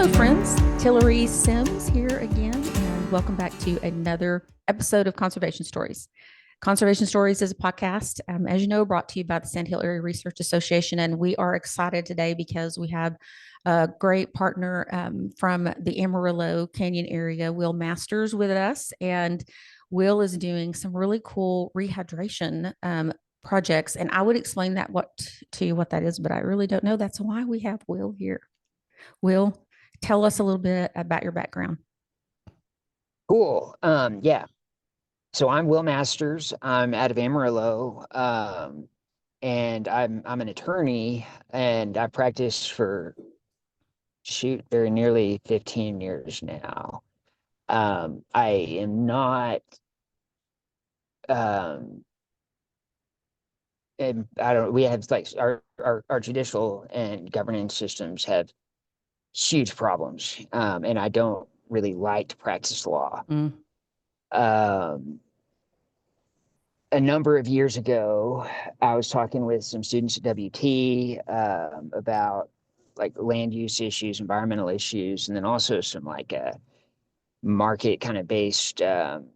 Hello, friends. Tillery Sims here again, and welcome back to another episode of Conservation Stories. Conservation Stories is a podcast, as you know, brought to you by the Sand Hill Area Research Association, and we are excited today because we have a great partner from the Amarillo Canyon area, Will Masters, with us, and Will is doing some really cool rehydration projects, and I would explain that to you what that is, but I really don't know. That's why we have Will here. Will, tell us a little bit about your background. Cool. Yeah. So I'm Will Masters. I'm out of Amarillo. And I'm an attorney, and I've practiced for very nearly 15 years now. I am not and I don't we have like our judicial and governance systems have huge problems. And I don't really like to practice law. Um, a number of years ago, I was talking with some students at WT about like land use issues, environmental issues, and then also some like market kind of based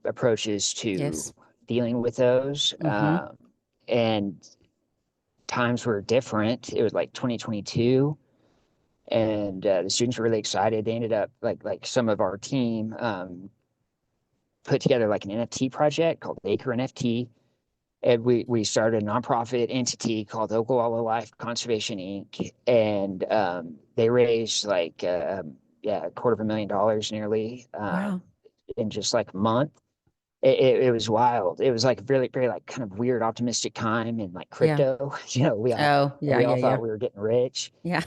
approaches to Yes. dealing with those. And times were different. It was like 2022, and the students were really excited. They ended up like some of our team put together like an NFT project called Acre NFT. And we started a nonprofit entity called Ogallala Life Conservation Inc. And they raised like $250,000 nearly Wow. in just like a month. It was wild. It was like very, very like kind of weird, optimistic time in like Yeah. crypto. You know, Oh, yeah, we all yeah, yeah. thought we were getting rich. Yeah.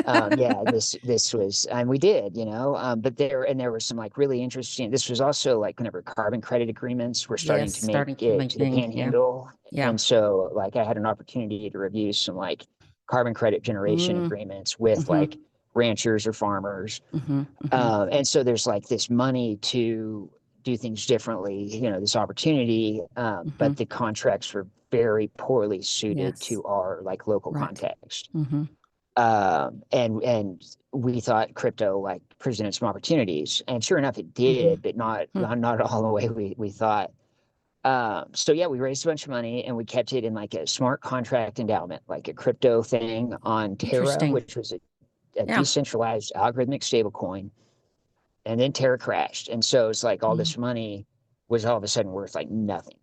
Yeah, this was, and we did, but there was some like really interesting. This was also like whenever carbon credit agreements were starting Yes, to make starting to it make to the thing. Yeah. panhandle, Yeah. and so like I had an opportunity to review some like carbon credit generation Mm, agreements with like mm-hmm, ranchers or farmers, mm-hmm, mm-hmm. and so there's like this money to do things differently, this opportunity, Mm-hmm. but the contracts were very poorly suited Yes. to our like local Right. context. Mm-hmm. And we thought crypto like presented some opportunities, and sure enough, it Mm-hmm. did, but not all the way we thought. So yeah, we raised a bunch of money, and we kept it in like a smart contract endowment, like a crypto thing on Terra, Interesting. which was a Yeah. decentralized algorithmic stablecoin. And then Terra crashed, and so it's like all Mm. this money was all of a sudden worth like nothing.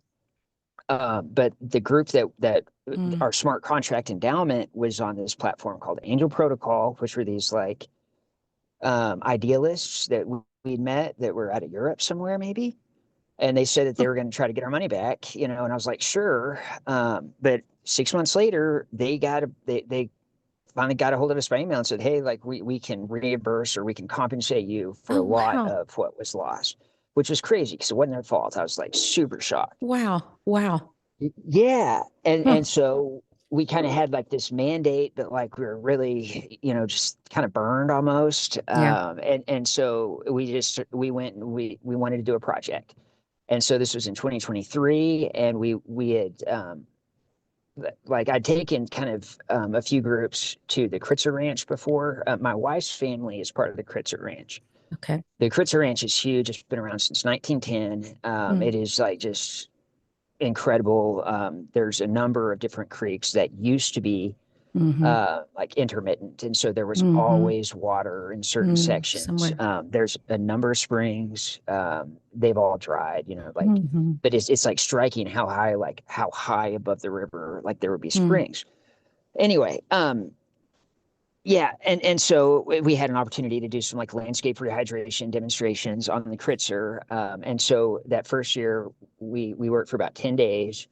But the group that Mm. our smart contract endowment was on this platform called Angel Protocol, which were these like idealists that we'd met that were out of Europe somewhere, maybe. And they said that they were going to try to get our money back, and I was like, sure. But 6 months later, they finally got a hold of us by email and said, hey, like we can reimburse or we can compensate you for Oh, a lot wow. of what was lost, which was crazy because it wasn't their fault. I was like super shocked. Wow. Wow. Yeah. And Huh. and so we kind of had like this mandate, but like we were really, just kind of burned almost. Yeah. And so we went and we wanted to do a project. And so this was in 2023, and we had like I'd taken kind of a few groups to the Kritzer Ranch before. My wife's family is part of the Kritzer Ranch. Okay. The Kritzer Ranch is huge. It's been around since 1910. Mm. It is like just incredible. There's a number of different creeks that used to be Mm-hmm. like intermittent, and so there was Mm-hmm. always water in certain Mm. sections. Somewhere. There's a number of springs. They've all dried, like, Mm-hmm. but it's like striking how high above the river like there would be Mm. springs. Anyway, yeah, and so we had an opportunity to do some like landscape rehydration demonstrations on the Kritzer. And so that first year we worked for about 10 days.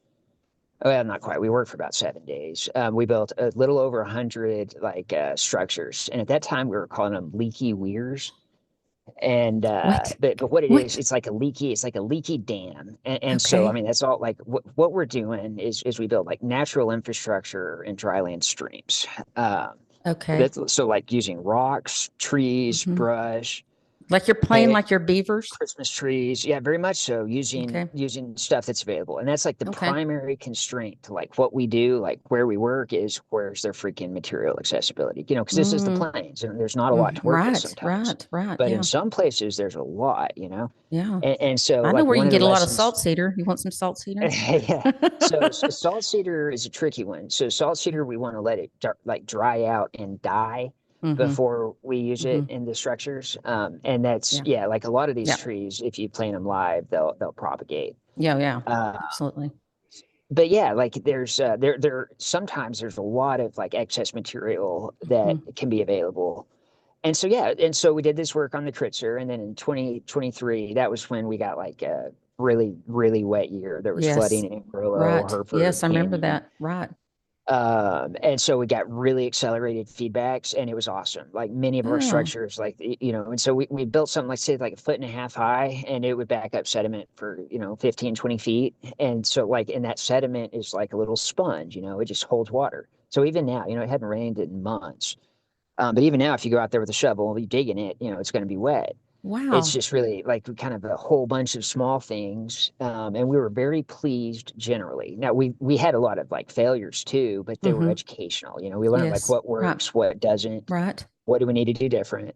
Well, not quite. We worked for about 7 days. We built a little over 100 like structures, and at that time we were calling them leaky weirs. And What? but what it is, What? it's like a leaky dam. And so I Okay. mean that's all like what we're doing is we build like natural infrastructure in dryland streams. Okay. So like using rocks, trees, Mm-hmm. brush, Like you're playing like your beavers. Christmas trees. Yeah, very much so. Okay. Using stuff that's available. And that's like the Okay. primary constraint to like what we do, like where we work is where's their freaking material accessibility. Because this is the plains and there's not a lot to work with Right. sometimes. Right. But in Yeah. some places there's a lot, Yeah. And so I know like where you one can of the get a lot of lessons. salt cedar. You want some salt cedar? Yeah. So salt cedar is a tricky one. So salt cedar, we want to let it like dry out and die Mm-hmm. before we use it Mm-hmm. in the structures. And that's, Yeah. yeah, like a lot of these Yeah. trees, if you plant them live, they'll propagate. Yeah. Yeah. Uh, Absolutely. but yeah, like there's sometimes there's a lot of like excess material that Mm-hmm. can be available. And so yeah, and so we did this work on the Kritzer, and then in 2023, that was when we got like a really, really wet year. There was Yes. flooding in Amarillo, Right. Hereford, Yes, I remember Canyon. that. Right. And so we got really accelerated feedbacks, and it was awesome. Like many of our Oh, structures, like and so we built something like say like a foot and a half high, and it would back up sediment for 15, 20 feet. And so like and that sediment is like a little sponge, it just holds water. So even now, it hadn't rained in months. But even now, if you go out there with a shovel, you dig in it, it's going to be wet. It's wow. just really like kind of a whole bunch of small things, and we were very pleased generally. Now we had a lot of like failures too, but they were Mm-hmm. educational. We learned like Yes. what Right. works, what doesn't, Right. what do we need to do different.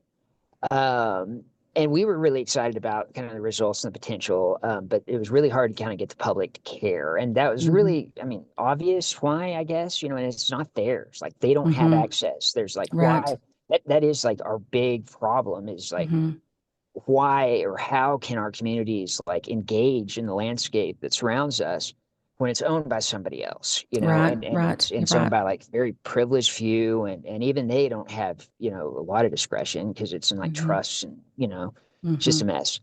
Um, and we were really excited about kind of the results and the potential, but it was really hard to kind of get the public to care, and that was Mm-hmm. really, I mean, obvious why, I guess, and it's not theirs. Like they don't have Mm-hmm. access. There's like Right. why that is like our big problem is like Mm-hmm. why or how can our communities like engage in the landscape that surrounds us when it's owned by somebody else, Right. and Right. You're it's owned right. by like very privileged few, and even they don't have a lot of discretion because it's in like Mm-hmm. trusts, and it's just Mm-hmm. a mess.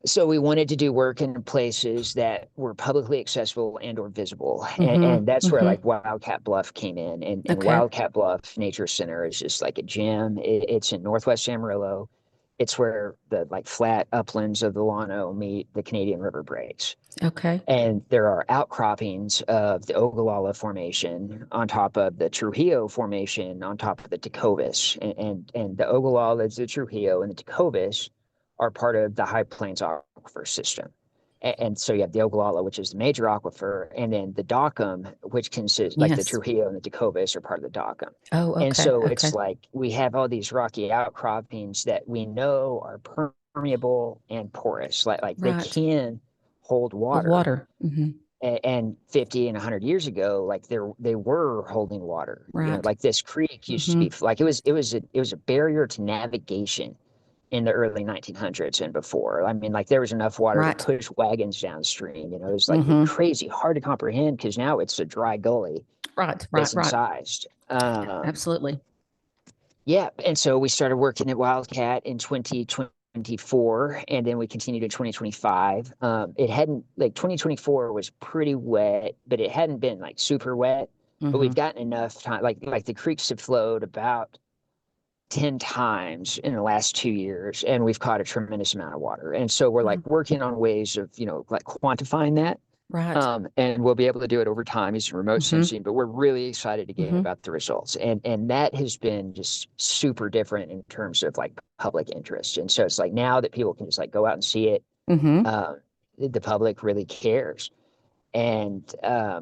So we wanted to do work in places that were publicly accessible and or visible, and Mm-hmm. that's where Mm-hmm. like Wildcat Bluff came in, and Okay. Wildcat Bluff Nature Center is just like a gem. It's in Northwest Amarillo. It's where the like flat uplands of the Llano meet the Canadian River breaks. Okay. And there are outcroppings of the Ogallala Formation on top of the Trujillo Formation on top of the Tecovas. And the Ogallala is the Trujillo, and the Tecovas are part of the High Plains Aquifer system. And so you have the Ogallala, which is the major aquifer, and then the Dockum, which consists like the Yes. Trujillo and the Tecovas are part of the Dockum. Oh, And okay. so Okay. it's like we have all these rocky outcroppings that we know are permeable and porous, like they Right. can hold Hold water. water. Mm-hmm. And 50 and 100 years ago, like they were holding water. Right. Like this creek used to Mm-hmm. be like it was a barrier to navigation in the early 1900s and before. I mean, like there was enough water to Right. push wagons downstream. It was like Mm-hmm. crazy, hard to comprehend because now it's a dry gully Right. Right. that's Right. incised. Absolutely. Yeah, and so we started working at Wildcat in 2024, and then we continued in 2025. It hadn't like 2024 was pretty wet, but it hadn't been like super wet. But Mm-hmm. we've gotten enough time, like the creeks have flowed about 10 times in the last 2 years, and we've caught a tremendous amount of water. And so we're like Wow. working on ways of, like quantifying that. Right. And we'll be able to do it over time using remote Mm-hmm. sensing, but we're really excited again Mm-hmm. about the results. And that has been just super different in terms of like public interest. And so it's like now that people can just like go out and see it, Mm-hmm. uh, the public really cares. And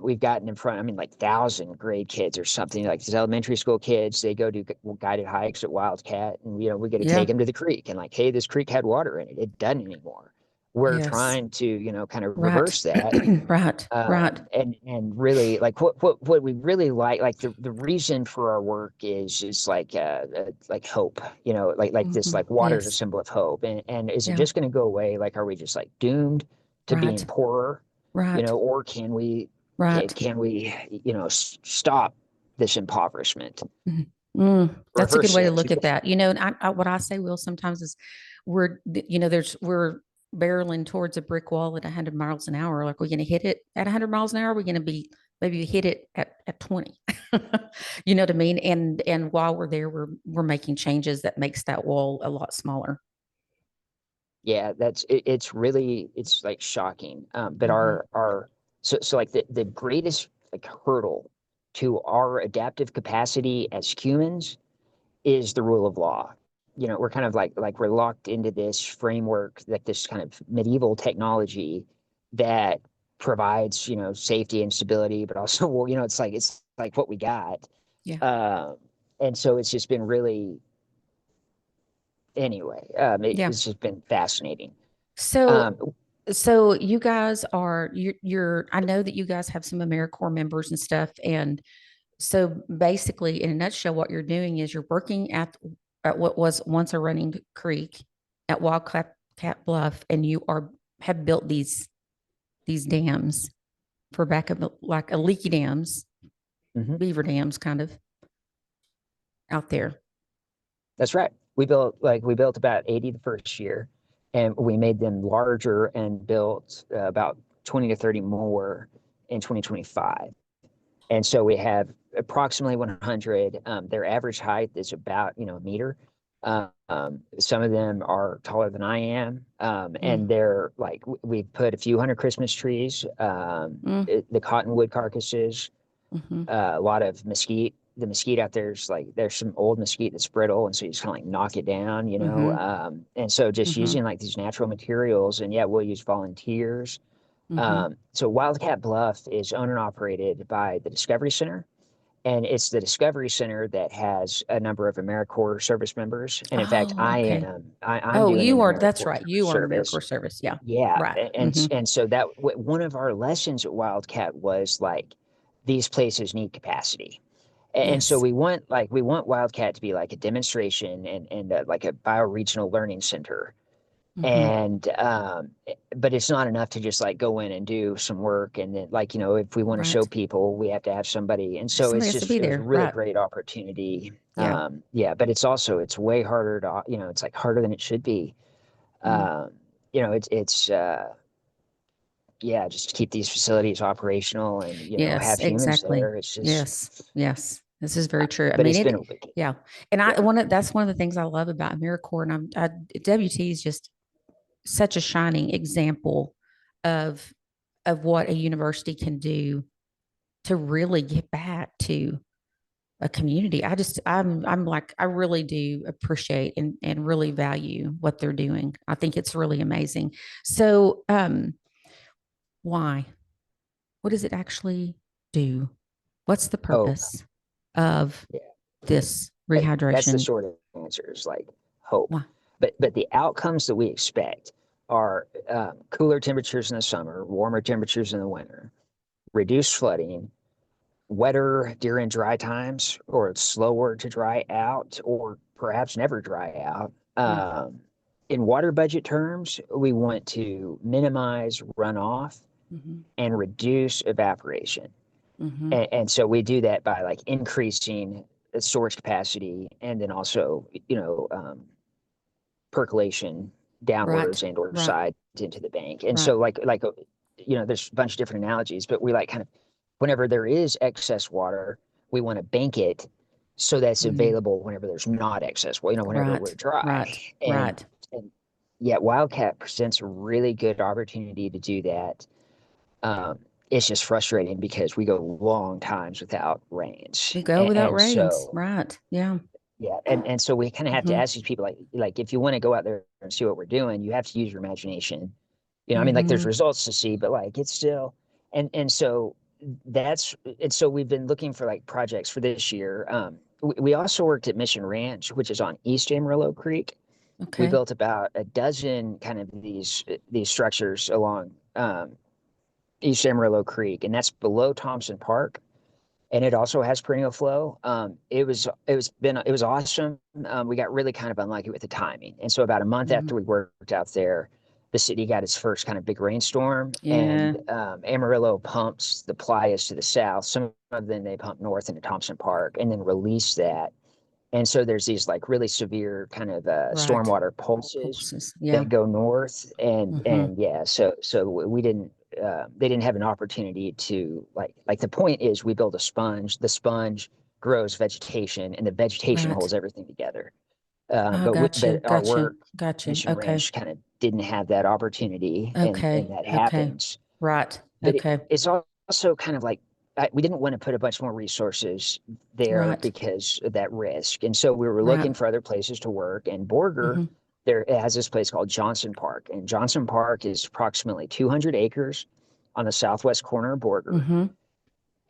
we've gotten in front, I mean, like 1,000 grade kids or something, like these elementary school kids, they go do guided hikes at Wildcat, and we get to Yeah. take them to the creek and like, hey, this creek had water in it. It doesn't anymore. We're Yes. trying to, kind of Right. reverse that. Right. Right. And really like what we really like the reason for our work is like hope, like this, Mm-hmm. like water is a Yes. symbol of hope, and is it Yeah. just going to go away? Like are we just like doomed to being Right. poorer, Right. or can we Right. stop this impoverishment, Mhm. That's a good reverse way to it? look at that. And what I say, Will, sometimes is we're barreling towards a brick wall at 100 miles an hour. Like, we're going to hit it at 100 miles an hour. We're going to be maybe hit it at 20. You know what I mean? And while we're there, we're making changes that makes that wall a lot smaller. Yeah, it's like shocking. But Hmm. so like the greatest like hurdle to our adaptive capacity as humans is the rule of law. we're kind of like we're locked into this framework, like this kind of medieval technology that provides, safety and stability, but also, well, it's like what we got. Yeah. Um, and so it's just been really, anyway, Yeah. it's just been fascinating. So, Um, so you guys are I know that you guys have some AmeriCorps members and stuff. And so basically, in a nutshell, what you're doing is you're working at what was once a running creek at Wildcat Bluff, and you have built these dams for backup, like a leaky dams, mhm. beaver dams, kind of out there. That's right. We built about 80 the first year, and we made them larger and built about 20 to 30 more in 2025. And so we have approximately 100. Their average height is about, a meter. Some of them are taller than I am, and Mm, they're like we put a few hundred Christmas trees, mm, the cottonwood carcasses, mm-hmm, a lot of mesquite. The mesquite out there's like there's some old mesquite that's brittle, and so you just kind of like knock it down, mm-hmm, And so just mm-hmm, using like these natural materials, and yeah, we'll use volunteers. mm-hmm. So Wildcat Bluff is owned and operated by the Discovery Center, and it's the Discovery Center that has a number of AmeriCorps service members. And in fact, Oh, okay. I'm Oh, doing an you are. That's AmeriCorps right. You are an service. AmeriCorps service. Yeah. Yeah, Right. and Mm-hmm. so that one of our lessons at Wildcat was like these places need capacity. And so Yes. we want Wildcat to be like a demonstration and like a bioregional learning center. Mm-hmm. And but it's not enough to just like go in and do some work, and then like, if we want to show Right. people, we have to have somebody. And so Somebody has to be it was a there. really Right. great opportunity. Yeah. Yeah, but it's way harder to, it's like harder than it should be. Mm. Um, it's yeah, just to keep these facilities operational and, Yes, have humans exactly. there. It's just, Yes. Yes. This is very true. I but mean, it's been a yeah. And yeah. that's one of the things I love about AmeriCorps. And WT is just such a shining example of, what a university can do to really get back to a community. I'm like, I really do appreciate and really value what they're doing. I think it's really amazing. So, why? What does it actually do? What's the Hope. purpose of Yeah. this That's the rehydration? short answer, is like hope. Why? But the outcomes that we expect are cooler temperatures in the summer, warmer temperatures in the winter, reduced flooding, wetter during dry times, or it's slower to dry out, or perhaps never dry out. Mm, In water budget terms, we want to minimize runoff mm-hmm, and reduce evaporation. mm-hmm. And so we do that by like increasing the storage capacity, and then also, percolation Right, downwards and or right, sides into the bank. And right. so there's a bunch of different analogies, but we like kind of, whenever there is excess water, we want to bank it so that's Mm, available whenever there's not excess, well, whenever we're right, dry. right, And right. and yeah, Wildcat presents a really good opportunity to do that. Um, it's just frustrating because we go long times without rains. We go And, without and rains. so Right. Yeah. yeah, and so we kind of have to Mm-hmm, ask these people, like if you want to go out there and see what we're doing, you have to use your imagination. I mean, like there's mm-hmm, results to see, but like it's still, and so we've been looking for like projects for this year. We also worked at Mission Ranch, which is on East Amarillo Creek. We okay. built about a dozen kind of these structures along East Amarillo Creek, and that's below Thompson Park, and it also has perennial flow. It was awesome. We got really kind of unlucky with the timing, and so about a month Mm-hmm. after we worked out there, the city got its first kind of big rainstorm, Yeah. and Amarillo pumps the playas to the south. Some of them they pump north into Thompson Park, and then release that. And so there's these like really severe kind of Right. stormwater pulses Pulses. Yeah. that go north, and Mm-hmm. and yeah, so we didn't they didn't have an opportunity to like the point is we build a sponge. The sponge grows vegetation, and the vegetation Right. holds everything together. Oh, But gotcha. our Gotcha. work, Gotcha. Mission Okay. Ranch, kind of didn't have that opportunity, and Okay. that Okay. happens. Right. But Okay. it's also kind of like we didn't want to put a bunch more resources there Right. because of that risk. And so we were Right. looking for other places to work. And Borger, it has this place called Johnson Park. And Johnson Park is approximately 200 acres on the southwest corner of Borger.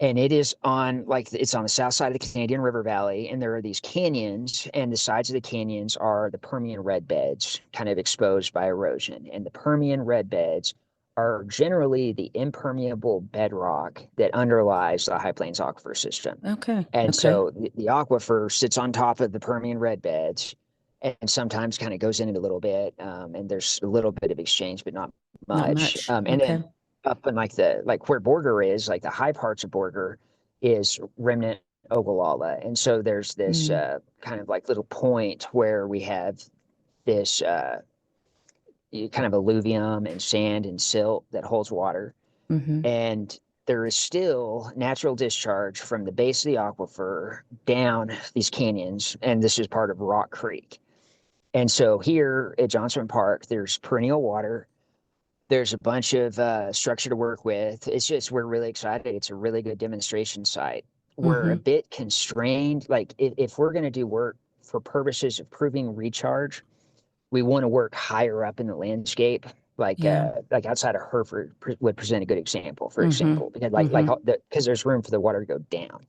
And it is on it's on the south side of the Canadian River Valley, and there are these canyons, and the sides of the canyons are the Permian red beds, kind of exposed by erosion. And the Permian red beds are generally the impermeable bedrock that underlies the High Plains aquifer system. Okay. And Okay. so the aquifer sits on top of the Permian red beds, and sometimes kind of goes in it a little bit, and there's a little bit of exchange, but not Not much. much. And Okay. then up in where Borger is, like the high parts of Borger is remnant Ogallala. And so there's this kind of like little point where we have this kind of alluvium and sand and silt that holds water. And there is still natural discharge from the base of the aquifer down these canyons. And this is part of Rock Creek. And so here at Johnson Park, there's perennial water. There's a bunch of structure to work with. It's just, we're really excited. It's a really good demonstration site. We're a bit constrained. Like if we're going to do work for purposes of proving recharge, we want to work higher up in the landscape. Like outside of Hereford would present a good example, for example, because because there's room for the water to go down.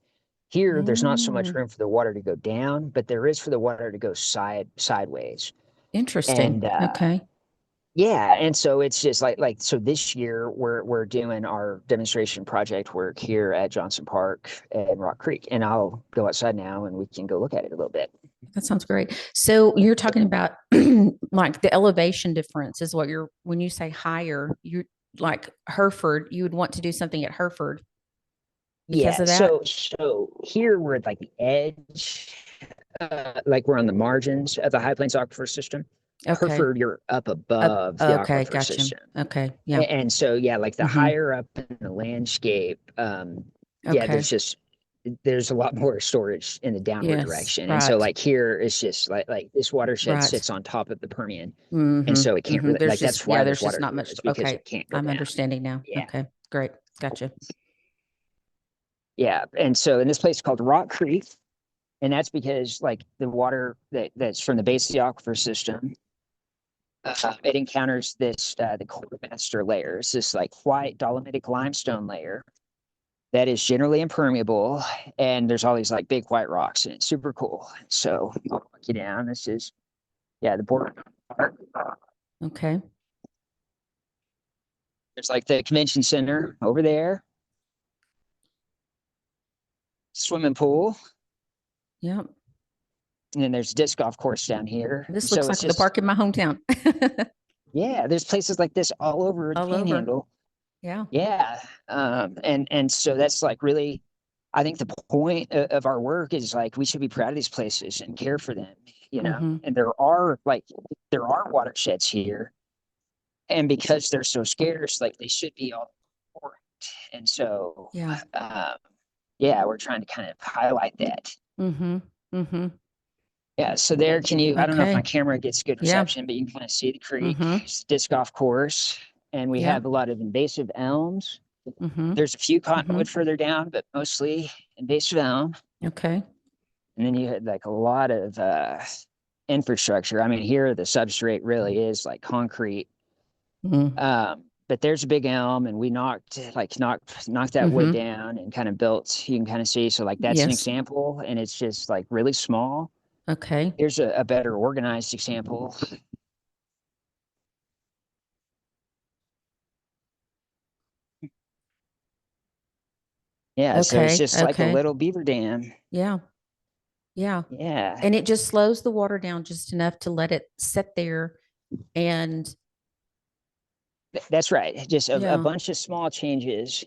Here, there's not so much room for the water to go down, but there is for the water to go sideways. Interesting. And okay. yeah, and so it's just so this year we're doing our demonstration project work here at Johnson Park and Rock Creek, and I'll go outside now and we can go look at it a little bit. That sounds great. So you're talking about like the elevation difference is what when you say higher, you're like Hereford, you would want to do something at Hereford because of that. So here we're at like the edge, like we're on the margins of the High Plains aquifer system. Okay. Hereford, you're up above the okay, aquifer gotcha. system. Okay, yeah. And so like the higher up in the landscape, okay. there's a lot more storage in the downward direction. Right. And so like here it's just like this watershed Right. sits on top of the Permian. And so it can't really that's why there's water just not here, much. is because Okay. it can't go I'm down. understanding now. Yeah. Okay, great. Gotcha. Yeah. And so in this place called Rock Creek, and that's because like the water that's from the base of the aquifer system, it encounters this the quartermaster layer. It's this like white dolomitic limestone layer that is generally impermeable, and there's all these like big white rocks, and it's super cool. So I'll walk you down. This is the Borger Park. Okay. There's like the convention center over there, swimming pool, Yep. and then there's a disc golf course down here. This So looks like it's the park in my hometown. there's places like this all over the All over. Panhandle. Yeah. Yeah. And so that's like really, I think the point of our work is like we should be proud of these places and care for them, and there are watersheds here, and because they're so scarce, like they should be all important. And so we're trying to kind of highlight that. Yeah, so there, I don't know if my camera gets good reception, but you can kind of see the creek. It's a disc golf course, and we have a lot of invasive elms. There's a few cottonwood further down, but mostly invasive elm. Okay. And then you had like a lot of infrastructure. I mean, here the substrate really is like concrete. But there's a big elm, and we knocked that wood down and kind of built. You can kind of see. So like that's an example, and it's just like really small. Okay. Here's a better organized example. Yeah, so it's just like a little beaver dam. Yeah. Yeah. Yeah. And it just slows the water down just enough to let it sit there. And that's right. Just a bunch of small changes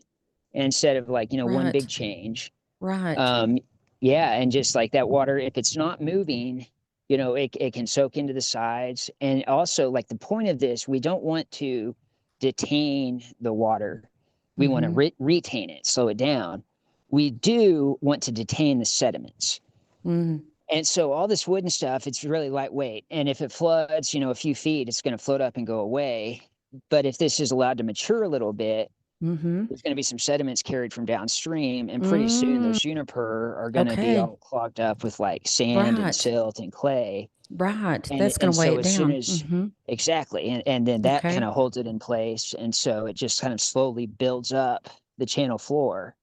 instead of like, one big change. Right. Yeah. And just like that water, if it's not moving, it can soak into the sides. And also like the point of this, we don't want to detain the water. We want to retain it, slow it down. We do want to detain the sediments. And so all this wood and stuff, it's really lightweight. And if it floods, a few feet, it's going to float up and go away. But if this is allowed to mature a little bit, Mm-hmm. there's going to be some sediments carried from downstream, and pretty soon Mm, those juniper are going to be okay. all clogged up with like sand and Right. silt and clay. Right. And That's going and to weigh so it as soon down. as Mm-hmm. exactly, and then that kind Okay. of holds it in place, and so it just kind of slowly builds up the channel floor.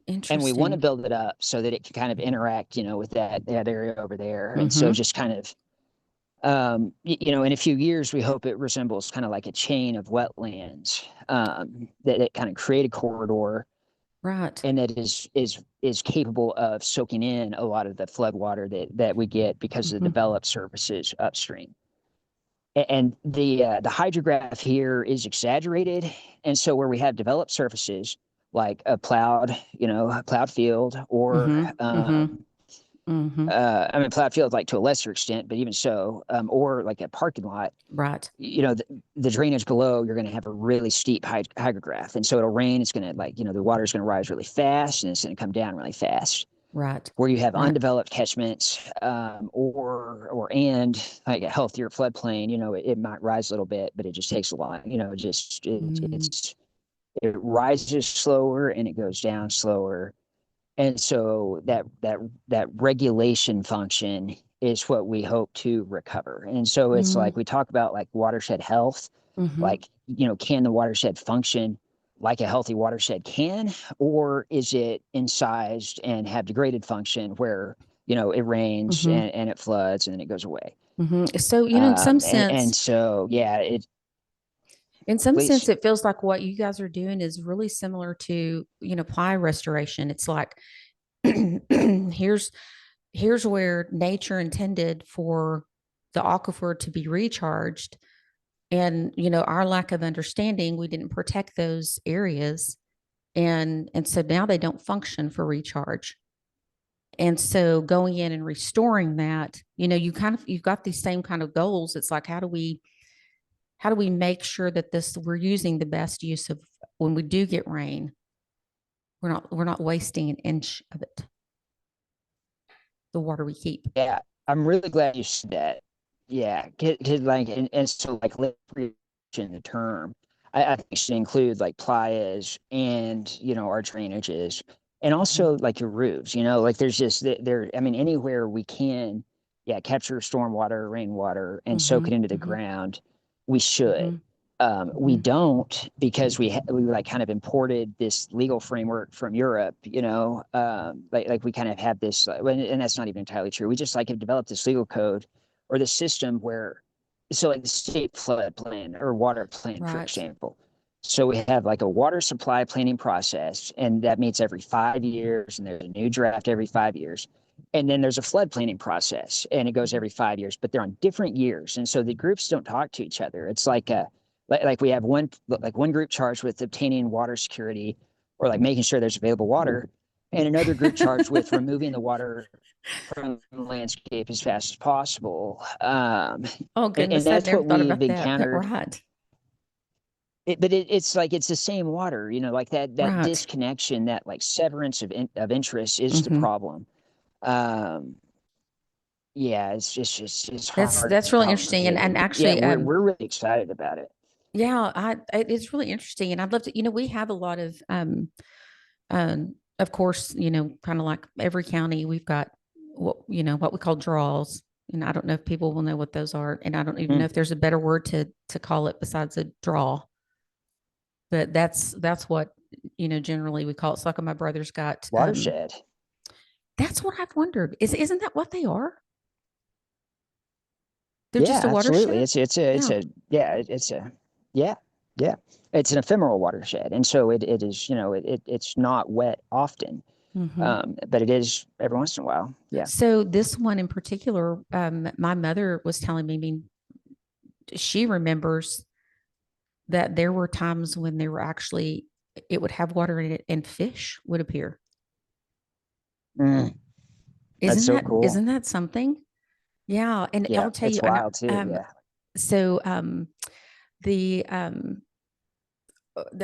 And we want to Interesting. build it up so that it can kind of interact, with that area over there. And so Mm-hmm. just kind of in a few years, we hope it resembles kind of like a chain of wetlands, that it kind of create a corridor, Right. and that is capable of soaking in a lot of the flood water that we get because of the Mm-hmm. developed surfaces upstream. And the hydrograph here is exaggerated, and so where we have developed surfaces like a plowed field, or Mm-hmm. Mm-hmm. Mm-hmm. I mean, plowed field like to a lesser extent, but even so, or like a parking lot, Right. the drainage below, you're going to have a really steep hydrograph. And so it'll rain. It's going to the water's going to rise really fast, and it's going to come down really fast. Right. Where you have Right. undeveloped catchments, and like a healthier floodplain, it might rise a little bit, but it just takes a lot. Mm, It rises slower and it goes down slower. And so that regulation function is what we hope to recover. And so it's mm, like we talk about like watershed health, mm-hmm. like, can the watershed function like a healthy watershed can, or is it incised and have degraded function where, it rains Mm-hmm. and it floods and then it goes away. Mm-hmm. So, in some And sense, so, yeah, please. it feels like what you guys are doing is really similar to, ply restoration. It's like here's where nature intended for the aquifer to be recharged. And, our lack of understanding, we didn't protect those areas. And so now they don't function for recharge. And so going in and restoring that, you've got these same kind of goals. It's like, how do we make sure that we're using the best use of when we do get rain, we're not wasting an inch of it, the water we keep. Yeah, I'm really glad you said that. Yeah, like, and so like in the term, I think should include like playas and our drainages, and Mhm. also like your roofs. Like there's just there. I mean, anywhere we can, yeah, capture stormwater, rainwater, and soak Mhm. it into the Mhm. ground, we should. Mhm. We Mhm. don't, because we like kind of imported this legal framework from Europe, like we kind of have this, and that's not even entirely true. We just like have developed this legal code or the system where, so like the state flood plan or water plan, for Right. example. So we have like a water supply planning process, and that meets every 5 years, and there's a new draft every 5 years. And then there's a flood planning process, and it goes Mhm. every 5 years, but they're on different years. And so the groups don't talk to each other. It's like we have one group charged with obtaining water security, or like making sure there's available water, and another group charged with removing the water from the landscape as fast as possible. Oh And goodness, I'd that's never what thought we've about that. encountered. Right. But it's like it's the same water, like that Right. disconnection, that like severance of interest is the Hmm. problem. um yeah, it's That's hard, that's it's really interesting. And complicated, but yeah, actually, we're really excited about it. yeah, it's really interesting. And I'd love to, we have a lot of course, kind of like every county, we've got what we call draws. And I don't know if people will know what those are. And I don't even know Mm. if there's a better word to call it besides a draw. But that's what, generally we call it. So like my brother's got, Watershed. that's what I've wondered. Isn't that what they are? They're Yeah, just a absolutely. watershed? It's Yeah. a yeah, it's a yeah, yeah. It's an ephemeral watershed, and so it is. It's not wet often, Hmm. but it is every once in a while. Yeah. So this one in particular, my mother was telling me, I mean, she remembers that there were times when there were actually, it would have water in it and fish would appear. Mm, that's Isn't so that cool. isn't that something? Yeah, and Yeah, I'll tell it's you, and wild too. Yeah. so the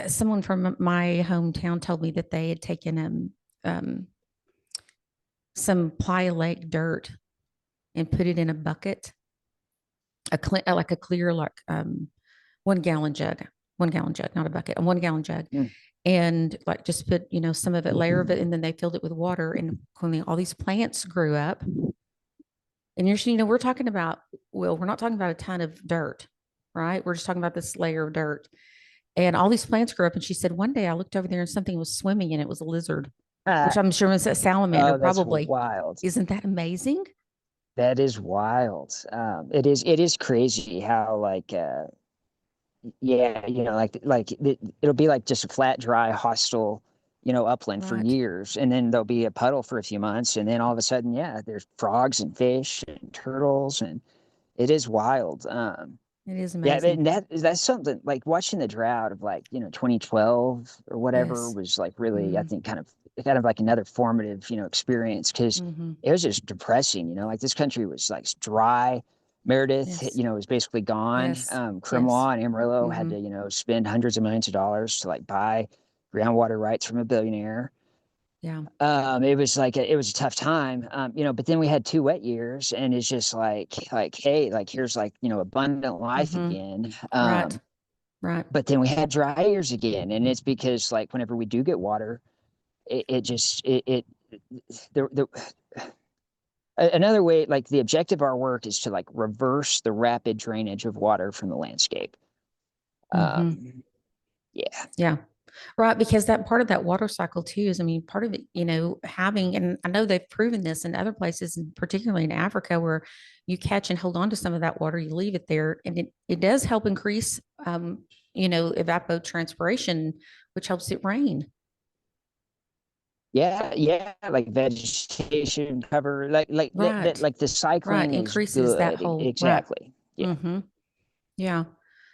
someone from my hometown told me that they had taken um some Playa Lake dirt and put it in a bucket, like a clear, like 1 gallon jug, 1 gallon jug, not a bucket, a 1 gallon jug, Mm. and like just put, some of it, layer of it, and then they filled it with water. And when all these plants grew up, and we're talking about, well, we're not talking about a ton of dirt, right? We're just talking about this layer of dirt. And all these plants grew up. And she said, one day I looked over there and something was swimming and it was a lizard, Uh, which I'm sure was a salamander, oh, that's probably. wild. Isn't that amazing? That is wild. It is crazy how like yeah, it'll be like just a flat, dry, hostile, upland for Right. years, and then there'll be a puddle for a few months, and then all of a sudden, yeah, there's frogs and fish and turtles, and it is wild. It is Yeah, amazing. and that's something like watching the drought of like 2012 or whatever Yes. was like really, I Mm, think, kind of like another formative experience because mm-hmm. it was just depressing. Like this country was like dry. Meredith, Yes. was basically gone. Yes. Yes. Crimois and Amarillo had Mm-hmm. to spend hundreds of millions of dollars to like buy groundwater rights from a billionaire. Yeah. It was like it was a tough time, but then we had 2 wet years, and it's just like hey, like here's like abundant life Mm-hmm. again. Right. Right. But then we had dry years again, and it's because like whenever we do get water, it just the another way, like the objective of our work is to like reverse the rapid drainage of water from the landscape. Mm-hmm. Yeah, Yeah. Right. Because that part of that water cycle too is, I mean, part of it, having, and I know they've proven this in other places, and particularly in Africa, where you catch and hold on to some of that water, you leave it there, and it does help increase, evapotranspiration, which helps it rain. yeah, like vegetation cover, like that, Right. like the Right. cycling is Increases that good. whole, right. Exactly. Yeah, Mm-hmm. Yeah.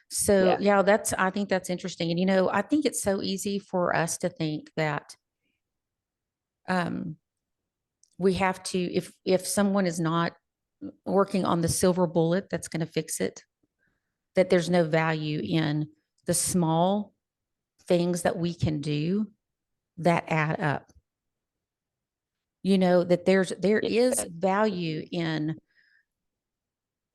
So yeah, yeah, I think that's interesting. And I think it's so easy for us to think that um we have to, if someone is not working on the silver bullet that's going to fix it, that there's no value in the small things that we can do that add up. That there is yeah. value in,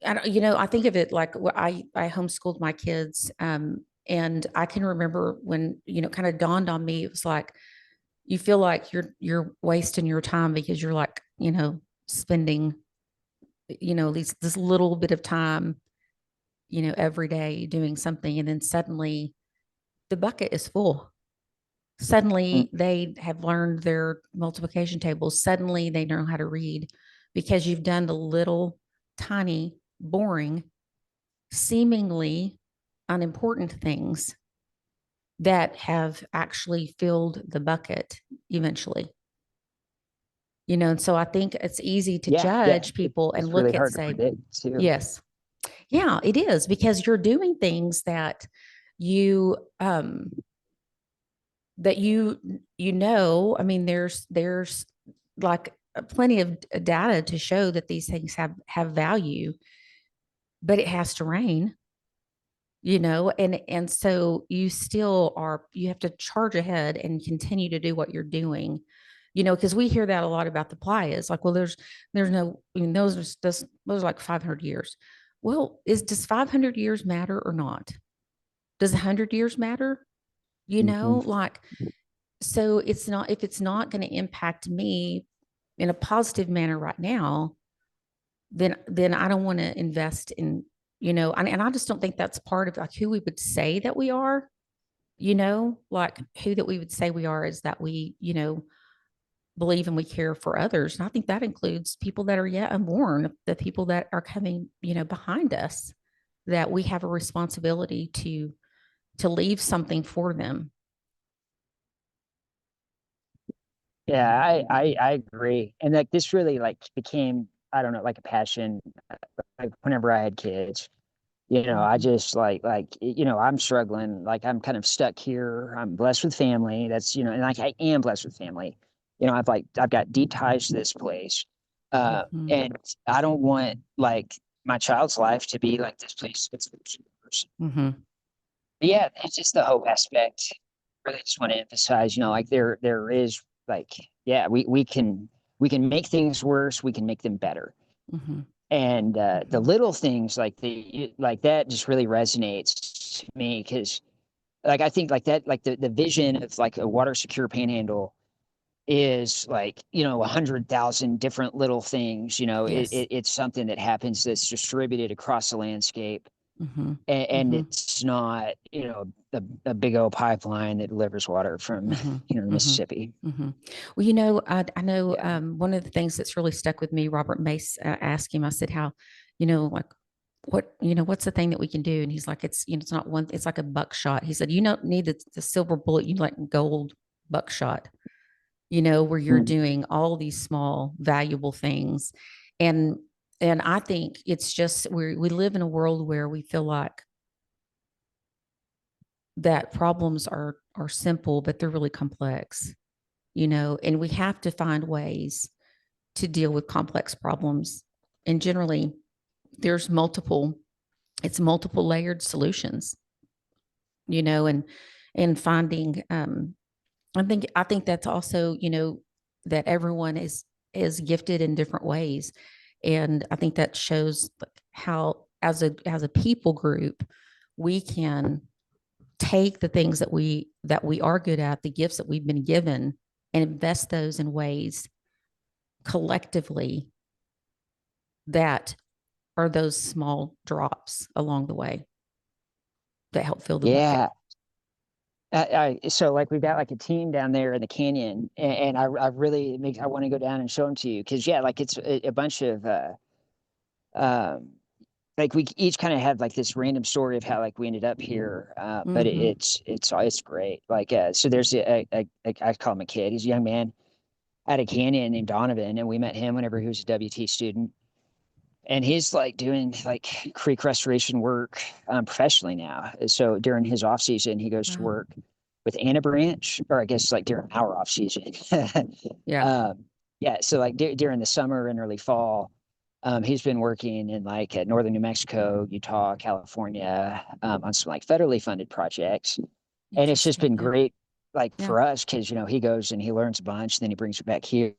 I think of it like, I homeschooled my kids, and I can remember when, it kind of dawned on me, it was like, you feel like you're wasting your time because you're like, spending, this little bit of time, every day doing something. And then suddenly the bucket is full. Mm, Suddenly they have learned their multiplication tables. Suddenly they know how to read because you've done the little, tiny, boring, seemingly unimportant things that have actually filled the bucket eventually. And so I think it's easy to yeah. judge people and It's really look at, hard to say, predict too. yes, yeah, it is, because you're doing things that you that I mean, there's like plenty of data to show that these things have value, but it has to rain, and so you have to charge ahead and continue to do what you're doing, because we hear that a lot about the playas, like, well, there's no, I mean, those are like 500 years. Well, does 500 years matter or not? Does 100 years matter? Mhm. Like, so it's not, if it's not going to impact me in a positive manner right now, then I don't want to invest in, and I just don't think that's part of like who we would say that we are, like who that we would say we are is that we, believe and we care for others. And I think that includes people that are yet unborn, the people that are coming, behind us, that we have a responsibility to leave something for them. Yeah, I agree. And like this really like became, I don't know, like a passion. Like whenever I had kids, I Mm-hmm. just I'm struggling. Like I'm kind of stuck here. I'm blessed with family. That's, and like I am blessed with family. I've got deep ties to this place. Mm-hmm. And I don't want like my child's life to be like this place. It's Mm-hmm. But yeah, it's just the hope aspect. Really just want to emphasize, like there is like, yeah, we can make things worse, we can make them better. Mm-hmm. And the Mm-hmm. little things like that just really resonates to me because like, I think like that, like the vision of like a water secure panhandle is like, 100,000 different little things, Yes. it's something that happens that's distributed across the landscape. Mm-hmm. And Mm-hmm. it's not, a big old pipeline that delivers water from, Mm-hmm. the Mm-hmm. Mississippi. Mm-hmm. Well, I know Yeah. one of the things that's really stuck with me, Robert Mace asked him, I said, how, like, what's the thing that we can do? And he's like, it's not one, it's like a buckshot. He said, you don't need the silver bullet, you like gold buckshot, where you're Mm. doing all these small, valuable things. And, and I think it's just, we live in a world where we feel like that problems are simple, but they're really complex, and we have to find ways to deal with complex problems. And generally, there's multiple layered solutions, and finding, I think that's also, that everyone is gifted in different ways. And I think that shows how, as a people group, we can take the things that we are good at, the gifts that we've been given, and invest those in ways collectively that are those small drops along the way that help fill the bucket. Yeah. So like we've got like a team down there in the canyon, and I really I want to go down and show them to you because yeah, like it's a bunch of um like we each kind of have like this random story of how like we ended up here, but Mm-hmm. it's great. Like so there's I call him a kid. He's a young man at a canyon named Donovan, and we met him whenever he was a WT student, and he's like doing like creek restoration work professionally now. So during his off season, he goes to Wow. work with Anna Branch, or I guess like during our off season. Yeah. um, yeah, so like during the summer and early fall, he's been working in like northern New Mexico, Utah, California, on some like federally funded projects, and it's just Interesting. been Yeah. great, like Yeah. for us, because he goes and he learns a bunch, and then he brings it back here.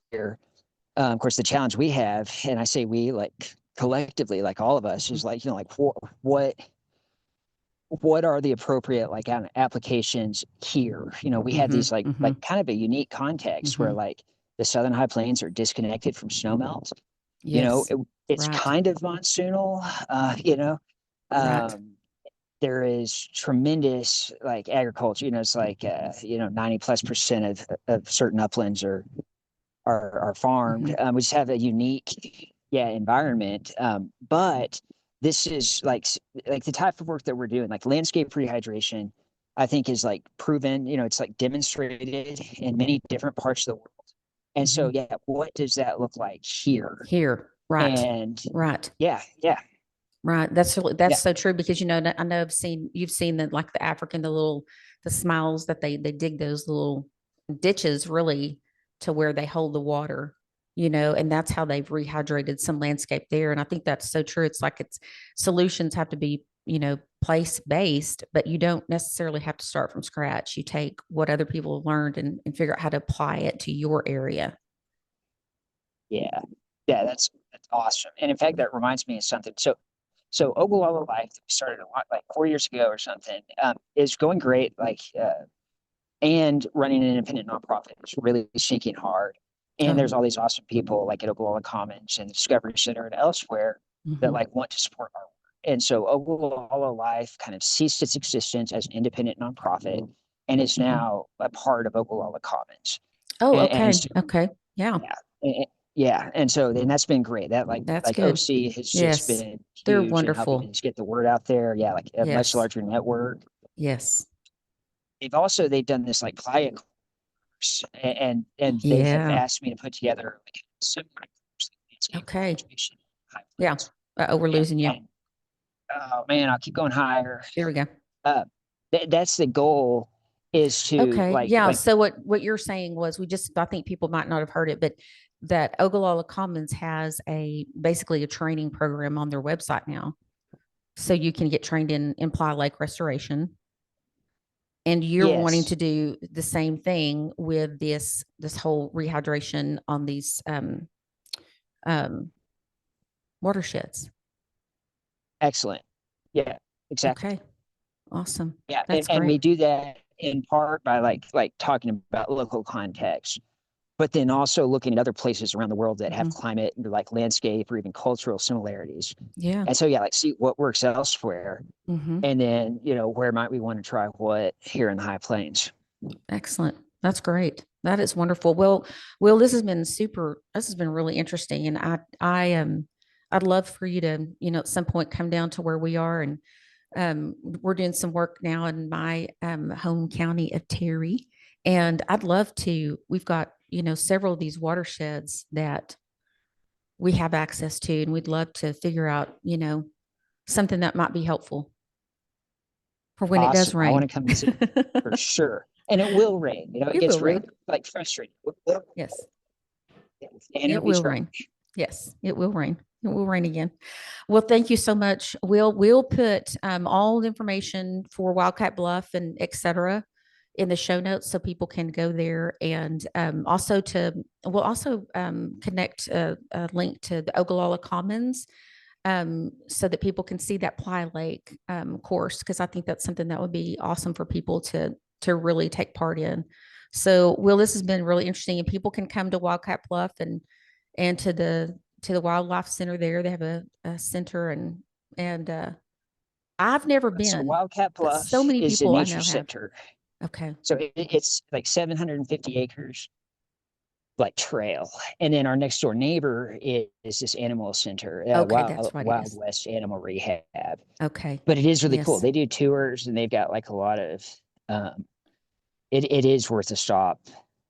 Of course, the challenge we have, and I say we like collectively, like all of us, Mm-hmm. is like like what are the appropriate like applications here? We have Mm-hmm. these like Mm-hmm. kind of a unique context Mm-hmm. where like the southern high plains are disconnected from snowmelt. Yes. It's Right. kind of monsoonal. Right. Um, there is tremendous like agriculture. It's like 90+% of certain uplands are Mm-hmm. farmed. We just have a unique, yeah, environment. But this is like the type of work that we're doing, like landscape rehydration, I think is like proven. It's like demonstrated in many different parts of the world. And so, Mm-hmm. yeah, what does that look like here? Here. Right. And Right. yeah, yeah, Right. yeah, That's so true because I know you've seen the smiles that they dig those little ditches really to where they hold the water, and that's how they've rehydrated some landscape there. And I think that's so true. It's solutions have to be, place based, but you don't necessarily have to start from scratch. You take what other people have learned and figure out how to apply it to your area. yeah, yeah. That's awesome. And in fact, that reminds me of something. So Ogallala Life that we started a lot like 4 years ago or something, is going great. Like and running an independent nonprofit is really sinking hard. And Oh. there's all these awesome people like at Ogallala Commons and the Discovery Center and elsewhere that Mm-hmm. like want to support our work. And so Ogallala Life kind of ceased its existence as an independent nonprofit and is Mm-hmm. now a part of Ogallala Commons. Oh, And okay. so, Okay. Yeah. yeah, yeah, and so then that's been great. That That's like good. OC has just Yes. been They're huge in helping wonderful. us get the word out there. Yeah, like a much Yes. larger network. Yes. They've done this like playa course, and they have Yeah. asked me to put together like a seminar course, like landscape Okay. education, high Yeah. plains. We're losing you. And oh man, I'll keep going higher. There we go. Uh, that's the goal, is to Okay. like Yeah. So what you're saying was I think people might not have heard it, but that Ogallala Commons has basically a training program on their website now. So you can get trained in Ply Lake restoration. And you're wanting yes, to do the same thing with this whole rehydration on these um, watersheds. excellent. Yeah, exactly. Okay. Awesome. Yeah, That's and great. we do that in part by like talking about local context, but then also looking at other places around the world that have Mhm. climate, like landscape or even cultural similarities. Yeah. And so, yeah, like see what works elsewhere, Hmm. and then where might we want to try what here in the high plains. Excellent. That's great. That is wonderful. Well, Will, this has been super. This has been really interesting, and I'd love for you to, at some point come down to where we are, and we're doing some work now in my home county of Terry, and I'd love to. We've got, several of these watersheds that we have access to, and we'd love to figure out, something that might be helpful for when it does Awesome. I want rain. to come visit for sure. And it will rain. It It gets will really rain. like frustrating. Yes. And It it'll be will dry. rain. Yes, it will rain. It will rain again. Well, thank you so much. We'll put all the information for Wildcat Bluff and et cetera in the show notes so people can go there, and we'll also connect a link to the Ogallala Commons, so that people can see that Ply Lake course, because I think that's something that would be awesome for people to really take part in. So, Will, this has been really interesting, and people can come to Wildcat Bluff and to the wildlife center there. They have a center, and I've never So been, Wildcat but Bluff so many is a people I nature know have. center. Okay. So it's like 750 acres, like trail. And then our next door neighbor is this animal center, Okay, that's right. It Wild is. West Animal Rehab. Okay. But it is really cool. Yes. They do tours and they've got like a lot of, um, it is worth a stop.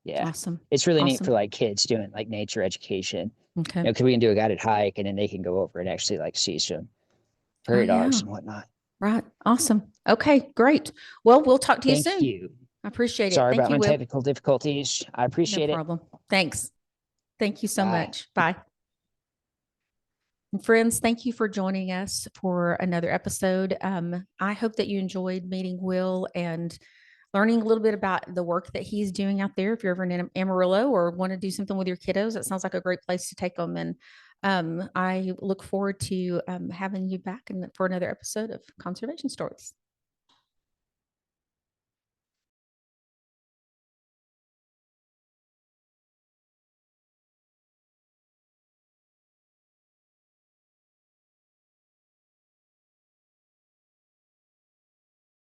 Yeah. Awesome. It's really neat for Awesome. like kids doing like nature education, Okay. because we can do a guided hike and then they can go over and actually like see some Oh prairie yeah. dogs and whatnot. Right. Awesome. Okay, great. Well, we'll talk to you Thank soon. you. I appreciate it. Sorry Thank about you, my Will. technical difficulties. I No appreciate it. problem. Thanks. Thank you so Bye. much. Bye. And friends, thank you for joining us for another episode. I hope that you enjoyed meeting Will and learning a little bit about the work that he's doing out there. If you're ever in Amarillo or want to do something with your kiddos, that sounds like a great place to take them. And I look forward to having you back for another episode of Conservation Stories.